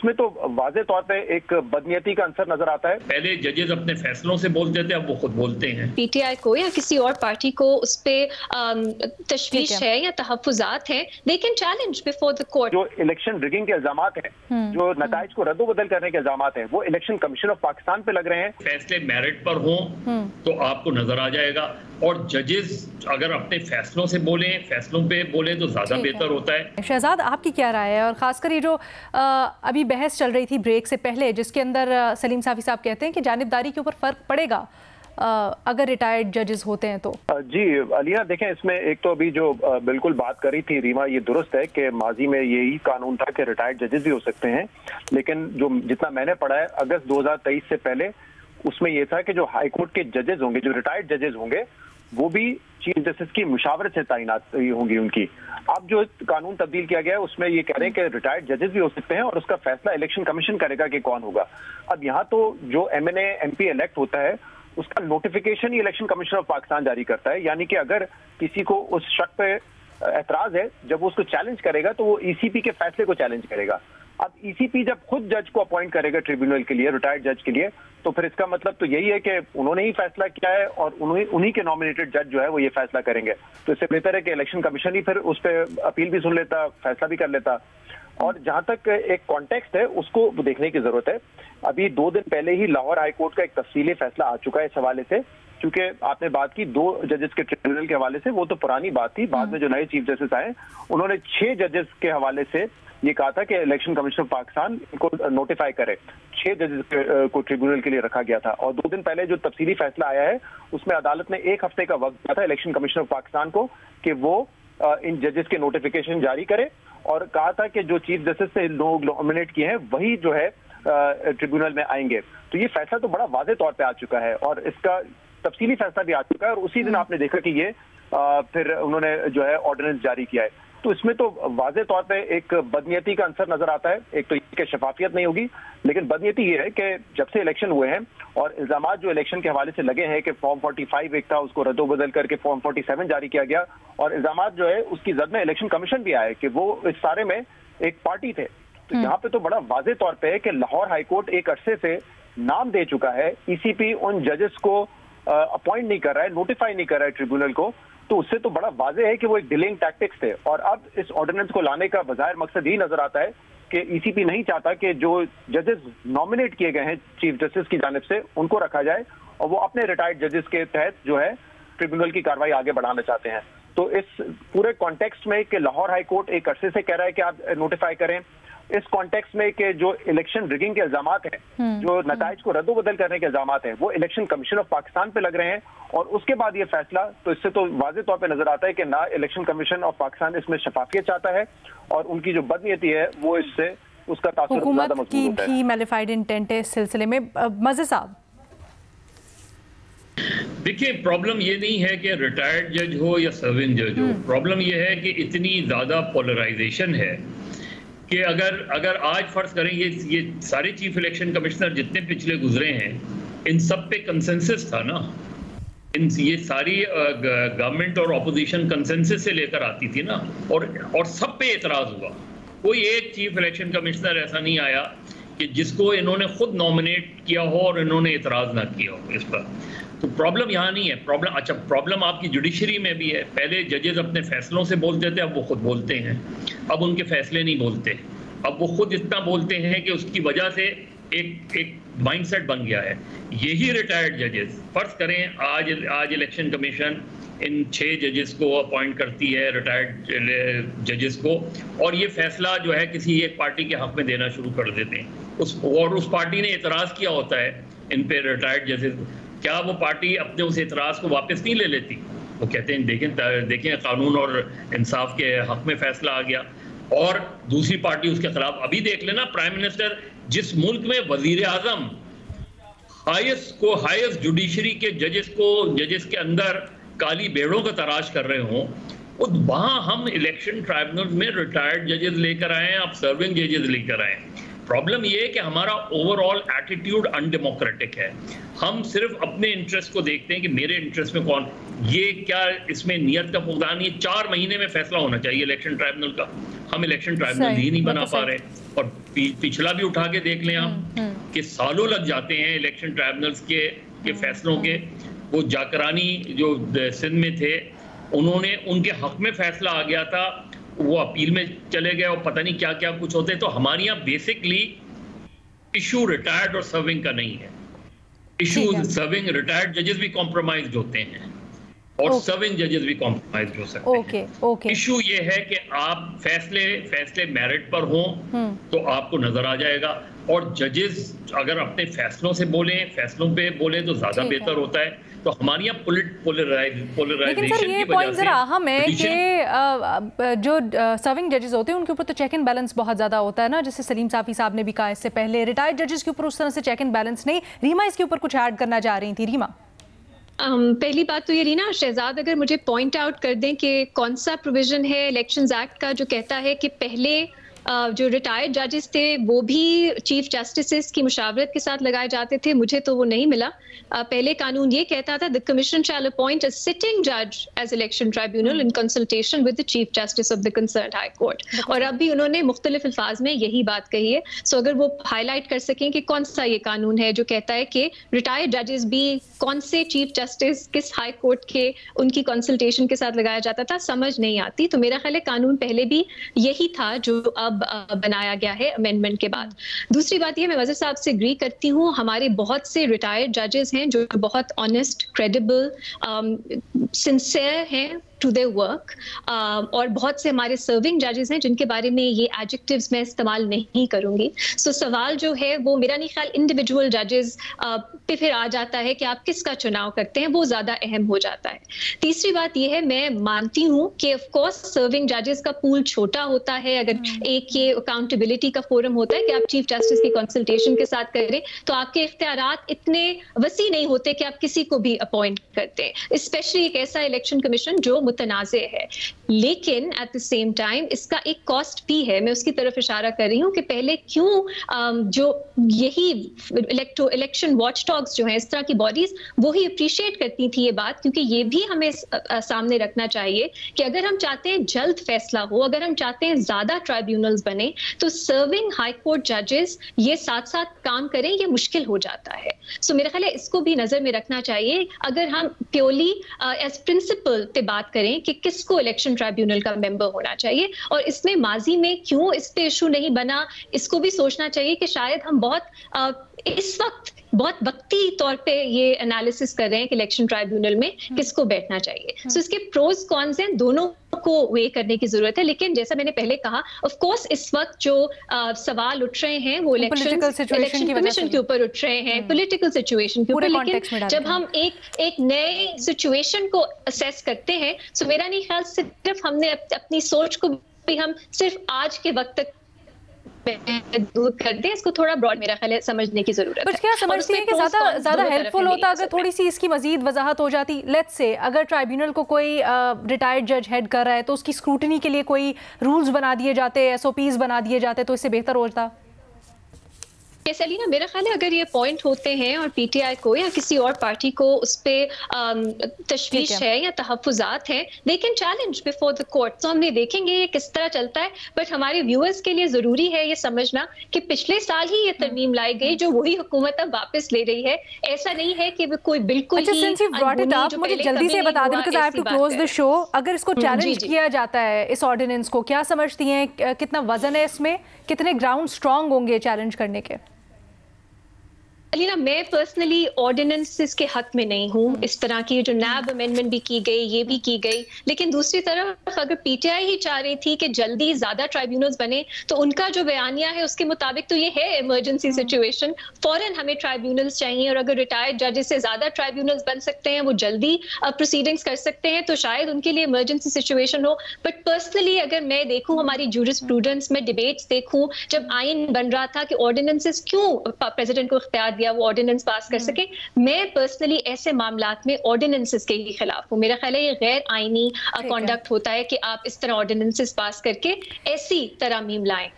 इसमें तो वाज़े तौर पे एक बदनीयती का अंसर नजर आता है। पहले जजेस अपने फैसलों से बोलते थे, अब वो खुद बोलते हैं। पीटीआई को या किसी और पार्टी को उस पे तशवीश है या तहफ्फुज़ात है, they can challenge before the court. जो इलेक्शन रिगिंग के इल्जामात हैं, जो नताइज को रद्दोबदल करने के इल्जामात हैं, वो इलेक्शन कमीशन ऑफ पाकिस्तान पे लग रहे हैं। फैसले मेरिट पर हों तो आपको नजर आ जाएगा, और जजेस अगर अपने फैसलों से बोले, फैसलों पे बोले तो ज्यादा बेहतर होता है। शहजाद, आपकी क्या राय है? और खासकर ये जो अभी बहस चल रही थी ब्रेक से पहले, जिसके अंदर सलीम साफी साहब कहते हैं कि जानिबदारी के ऊपर फर्क पड़ेगा अगर रिटायर्ड जजेस होते हैं तो। जी अलिया, देखें, इसमें एक तो अभी जो बिल्कुल बात करी थी रीमा, ये दुरुस्त है कि माजी में यही कानून था कि रिटायर्ड जजेस भी हो सकते हैं, लेकिन जो जितना मैंने पढ़ा है अगस्त 2023 से पहले उसमें यह था कि जो हाई कोर्ट के जजेस होंगे, जो रिटायर्ड जजेस होंगे, वो भी चीफ जस्टिस की मुशावरत से तैनात होंगी उनकी। अब जो कानून तब्दील किया गया है उसमें ये कह रहे हैं कि रिटायर्ड जजेस भी हो सकते हैं और उसका फैसला इलेक्शन कमीशन करेगा कि कौन होगा। अब यहाँ तो जो MNA MP इलेक्ट होता है उसका notification he election commission of Pakistan जारी करता है, यानी कि अगर किसी को उस शक पे एतराज है, जब वो उसको चैलेंज करेगा तो वो ECP के फैसले को चैलेंज करेगा। अब ECP जब खुद जज को अपॉइंट करेगा ट्रिब्यूनल के लिए, रिटायर्ड जज के लिए, तो फिर इसका मतलब तो यही है कि उन्होंने ही फैसला किया है और उन्हीं के नॉमिनेटेड जज जो है वो ये फैसला करेंगे। तो इससे बेहतर है कि इलेक्शन कमीशन ही फिर उस पर अपील भी सुन लेता, फैसला भी कर लेता। और जहां तक एक कॉन्टेक्स्ट है उसको देखने की जरूरत है। अभी 2 दिन पहले ही लाहौर हाई कोर्ट का एक तफसीली फैसला आ चुका है इस हवाले से, क्योंकि आपने बात की 2 जजेस के ट्रिब्यूनल के हवाले से, वो तो पुरानी बात थी। बाद में जो नए चीफ जस्टिस आए उन्होंने 6 जजेस के हवाले से ये कहा था कि इलेक्शन कमीशन ऑफ पाकिस्तान को नोटिफाई करे। 6 जजेस को ट्रिब्यूनल के लिए रखा गया था और 2 दिन पहले जो तफसीली फैसला आया है उसमें अदालत ने 1 हफ्ते का वक्त दिया था इलेक्शन कमीशन ऑफ पाकिस्तान को कि वो इन जजेस के नोटिफिकेशन जारी करे, और कहा था कि जो चीफ जस्टिस से लोग नॉमिनेट किए हैं वही जो है ट्रिब्यूनल में आएंगे। तो ये फैसला तो बड़ा वाज़े तौर पे आ चुका है और इसका तफसीली फैसला भी आ चुका है, और उसी दिन आपने देखा कि ये फिर उन्होंने जो है ऑर्डिनेंस जारी किया है। तो इसमें तो वाज़े तौर पे एक बदनीयती का अंसर नजर आता है। एक तो ये कि शफाफियत नहीं होगी, लेकिन बदनीयती ये है कि जब से इलेक्शन हुए हैं और इल्जामात जो इलेक्शन के हवाले से लगे हैं कि फॉर्म 45 एक था, उसको रद्दोबदल करके फॉर्म 47 जारी किया गया, और इल्जामात जो है उसकी जद में इलेक्शन कमीशन भी आया कि वो इस सारे में एक पार्टी थे। तो यहाँ पे तो बड़ा वाज़े तौर पे है कि लाहौर हाईकोर्ट एक अरसे से नाम दे चुका है, ECP उन जजेस को अपॉइंट नहीं कर रहा है, नोटिफाई नहीं कर रहा है ट्रिब्यूनल को, तो उससे तो बड़ा वाज़े है कि वो एक डिलेइंग टैक्टिक्स थे। और अब इस ऑर्डिनेंस को लाने का बज़ाहिर मकसद ही नजर आता है कि ECP नहीं चाहता कि जो जजेस नॉमिनेट किए गए हैं चीफ जस्टिस की जानिब से उनको रखा जाए, और वो अपने रिटायर्ड जजेस के तहत जो है ट्रिब्यूनल की कार्रवाई आगे बढ़ाना चाहते हैं। तो इस पूरे कॉन्टेक्स्ट में कि लाहौर हाई कोर्ट एक अरसे से कह रहा है कि आप नोटिफाई करें, इस कॉन्टेक्स्ट में कि जो इलेक्शन रिगिंग के इल्जामात हैं, जो नताइज को रद्दोबदल करने के इल्जामात हैं, वो इलेक्शन कमीशन ऑफ पाकिस्तान पे लग रहे हैं, और उसके बाद ये फैसला, तो इससे तो वाज़े तौर पे नजर आता है कि ना इलेक्शन कमीशन ऑफ पाकिस्तान इसमें शफाफियत चाहता है, और उनकी जो बदनीयती है वो इससे उसका तासुर ज़्यादा मजबूत होता है। की मैलिफाइड इंटेंट है इस सिलसिले में। मज़े साहब, देखिए, प्रॉब्लम ये नहीं है कि रिटायर्ड जज हो या सर्विंग जज हो, प्रॉब्लम ये है कि इतनी ज्यादा पोलराइजेशन है कि अगर आज फर्ज करें ये सारे चीफ इलेक्शन कमिश्नर जितने पिछले गुजरे हैं, इन सब पे कंसेंसस था ना, ये सारी गवर्नमेंट और ऑपोजिशन कंसेंसस से लेकर आती थी ना, और सब पे एतराज हुआ। कोई एक चीफ इलेक्शन कमिश्नर ऐसा नहीं आया कि जिसको इन्होंने खुद नॉमिनेट किया हो और इन्होंने एतराज ना किया हो इस पर। तो प्रॉब्लम यहाँ नहीं है, प्रॉब्लम आपकी जुडिशरी में भी है। पहले जजेस अपने फैसलों से बोलते थे, अब वो खुद बोलते हैं, अब उनके फैसले नहीं बोलते, अब वो खुद इतना बोलते हैं कि उसकी वजह से एक माइंडसेट बन गया है। यही रिटायर्ड जजेस, फर्ज करें आज इलेक्शन कमीशन इन 6 जजेस को अपॉइंट करती है, रिटायर्ड जजेस को, और ये फैसला जो है किसी एक पार्टी के हक में देना शुरू कर देते हैं, उस पार्टी ने एतराज किया होता है इन पे रिटायर्ड जजेस, क्या वो पार्टी अपने उस एतराज को वापस नहीं ले लेती? वो कहते हैं देखें कानून और इंसाफ के हक में फैसला आ गया, और दूसरी पार्टी उसके खिलाफ। अभी देख लेना, प्राइम मिनिस्टर जिस मुल्क में वजीर आजम हाईएस्ट जुडिशरी के जजेस के अंदर काली बेड़ों का तराश कर रहे हों, वहां हम इलेक्शन ट्राइब्यूनल में रिटायर्ड जजेस लेकर आए हैं, आप सर्विंग जजेस लेकर आए हैं। प्रॉब्लम ये है कि हमारा ओवरऑल एटीट्यूड अनडेमोक्रेटिक है। हम सिर्फ अपने इंटरेस्ट को देखते हैं कि मेरे इंटरेस्ट में कौन, ये क्या इसमें नियत का फुकदान, ये 4 महीने में फैसला होना चाहिए इलेक्शन ट्राइब्यूनल का। हम इलेक्शन ट्राइब्यूनल ही नहीं बना पा रहे, और पिछला भी उठा के देख लें आप कि सालों लग जाते हैं इलेक्शन ट्राइब्यूनल्स के फैसलों के। वो जाकरानी जो सिंध में थे, उन्होंने उनके हक में फैसला आ गया था, वो अपील में चले गए और पता नहीं क्या क्या कुछ होते। तो हमारे यहाँ बेसिकली इशू रिटायर्ड और सर्विंग का नहीं है। इशू सर्विंग, रिटायर्ड जजेस भी कॉम्प्रोमाइज्ड होते हैं और सर्विंग जजेस भी कॉम्प्रोमाइज्ड हो सकते हैं। इशू ये है कि आप फैसले मेरिट पर हों तो आपको नजर आ जाएगा, और जजेस अगर अपने फैसलों से फैसलों पे बोले तो ज्यादा बेहतर होता है। तो हमारे यहाँ पोलराइजेशन ये पॉइंट जरा अहम है कि जो सर्विंग जजेस होते हैं उनके ऊपर तो चेक एंड बैलेंस बहुत ज्यादा होता है ना, जैसे सलीम साफी साहब ने भी कहा इससे पहले। रिटायर्ड जजेस के ऊपर उस तरह से चेक एंड बैलेंस नहीं। रीमा इसके ऊपर कुछ ऐड करना चाह रही थी। रीमा, पहली बात तो ये रही ना, शहजाद अगर मुझे पॉइंट आउट कर दें कि कौन सा प्रोविजन है इलेक्शंस एक्ट का जो कहता है कि पहले जो रिटायर्ड जजेस थे वो भी चीफ जस्टिस की मुशावरत के साथ लगाए जाते थे। मुझे तो वो नहीं मिला। पहले कानून ये कहता था the commission shall appoint a sitting जज as election tribunal in consultation with the chief justice of the concerned high court, और अब भी उन्होंने मुख्तलिफ अल्फाज में यही बात कही है। सो अगर वो हाईलाइट कर सकें कि कौन सा ये कानून है जो कहता है कि रिटायर्ड जजेस भी कौन से चीफ जस्टिस किस हाई कोर्ट के उनकी कंसल्टेशन के साथ लगाया जाता था, समझ नहीं आती। तो मेरा ख्याल है कानून पहले भी यही था जो अब बनाया गया है अमेंडमेंट के बाद। दूसरी बात ये, मैं वज़ीर साहब से एग्री करती हूँ, हमारे बहुत से रिटायर्ड जजेस हैं जो बहुत ऑनेस्ट, क्रेडिबल, सिंसियर हैं टू देयर वर्क, और बहुत से हमारे सर्विंग जजेस हैं जिनके बारे में ये एडजेक्टिव्स मैं इस्तेमाल नहीं करूंगी। सो सवाल जो है वो मेरा नहीं ख्याल इंडिविजुअल जजेस पे फिर आ जाता है कि आप किसका चुनाव करते हैं, वो ज़्यादा अहम हो जाता है। तीसरी बात ये है, मैं मानती हूँ कि ऑफ कोर्स सर्विंग जजेस का पूल छोटा होता है। अगर एक ये अकाउंटेबिलिटी का फोरम होता है कि आप चीफ जस्टिस की कंसल्टेशन के साथ करें, तो आपके इख्तियारात इतने वसी नहीं होते कि आप किसी को भी अपॉइंट करते हैं, स्पेशली एक ऐसा इलेक्शन कमीशन जो मुतनाज़े है। लेकिन एट द सेम टाइम इसका एक कॉस्ट भी है। मैं उसकी तरफ इशारा कर रही हूँ कि पहले क्यों जो यही इलेक्शन वॉचडॉग्स जो हैं, इस तरह की बॉडीज, वो ही अप्रिशिएट करती थी ये बात, क्योंकि ये भी हमें सामने रखना चाहिए कि अगर हम चाहते हैं जल्द फैसला हो, अगर हम चाहते हैं ज्यादा ट्राइब्यूनल्स बने, तो सर्विंग हाई कोर्ट जजेस ये साथ साथ काम करें, ये मुश्किल हो जाता है। सो मेरा ख्याल है इसको भी नजर में रखना चाहिए। अगर हम प्योरली एज प्रिंसिपल पे बात करें कि किसको इलेक्शन ट्राइब्यूनल का मेंबर होना चाहिए, और इसमें माजी में क्यों इस पे इशू नहीं बना, इसको भी सोचना चाहिए कि शायद हम इस वक्त बहुत वक्ती तौर पे ये एनालिसिस कर रहे हैं कि इलेक्शन ट्राइब्यूनल में किसको बैठना चाहिए। सो इसके प्रोज कॉन्स हैं, दोनों को वे करने की जरूरत है। लेकिन जैसा मैंने पहले कहा, ऑफ कोर्स इस वक्त जो सवाल उठ रहे हैं वो इलेक्शन कमीशन के ऊपर उठ रहे हैं, पॉलिटिकल सिचुएशन के ऊपर। लेकिन जब हम एक नए सिचुएशन को असेस करते हैं, सो मेरा नहीं ख्याल सिर्फ हमने अपनी सोच को भी हम सिर्फ आज के वक्त तक दूर कर दे, इसको थोड़ा ब्रॉड मेरा ख्याल है समझने की जरूरत है। क्या समझती है कि ज्यादा हेल्पफुल होता अगर थोड़ी सी इसकी मजीद वजाहत हो जाती? लेट्स से अगर ट्राइब्यूनल को कोई रिटायर्ड जज हेड कर रहा है तो उसकी स्क्रूटनी के लिए कोई रूल्स बना दिए जाते, SOPs बना दिए जाते, तो इससे बेहतर होता। सलीना, मेरा ख्याल है अगर ये पॉइंट होते हैं और पीटीआई को या किसी और पार्टी को उस पर तशवीश है या तहफ़्फ़ुज़ात हैं, they can challenge before the court. तो हमने देखेंगे ये किस तरह चलता है। बट हमारे व्यूअर्स के लिए ज़रूरी है ये समझना कि पिछले साल ही ये तरमीम लाई गई जो वही हुकूमत अब वापस ले रही है। ऐसा नहीं है कि कोई बिल्कुल मुझे जल्दी से बता दें, because I have to close the show. अगर इसको चैलेंज किया जाता है इस ऑर्डिनेंस को, क्या समझती हैं कितना वजन है इसमें, कितने ग्राउंड स्ट्रांग होंगे चैलेंज करने के? अलीना, मैं पर्सनली ऑर्डिनेंसेस के हक में नहीं हूँ। इस तरह की जो नैब अमेंडमेंट भी की गई, ये भी की गई, लेकिन दूसरी तरफ अगर पीटीआई ही चाह रही थी कि जल्दी ज्यादा ट्राइब्यूनल्स बने, तो उनका जो बयानिया है उसके मुताबिक तो ये है इमरजेंसी सिचुएशन, फौरन हमें ट्राइब्यूनल्स चाहिए, और अगर रिटायर्ड जजेस से ज्यादा ट्राइब्यूनल्स बन सकते हैं, वो जल्दी प्रोसीडिंग्स कर सकते हैं, तो शायद उनके लिए इमरजेंसी सिचुएशन हो। बट पर्सनली अगर मैं देखूँ, हमारी जूरिस्प्रूडेंस में डिबेट्स देखूँ, जब आइन बन रहा था कि ऑर्डिनेंसेस क्यों प्रेसिडेंट को इख्तियार वो ऑर्डिनेंस पास कर सके, मैं पर्सनली ऐसे मामलात में ऑर्डिनेंसेस के ही खिलाफ हूँ। मेरा ख्याल है ये गैर आईनी कॉन्डक्ट होता है कि आप इस तरह ऑर्डिनेंसेस पास करके ऐसी तरमीम लाएं।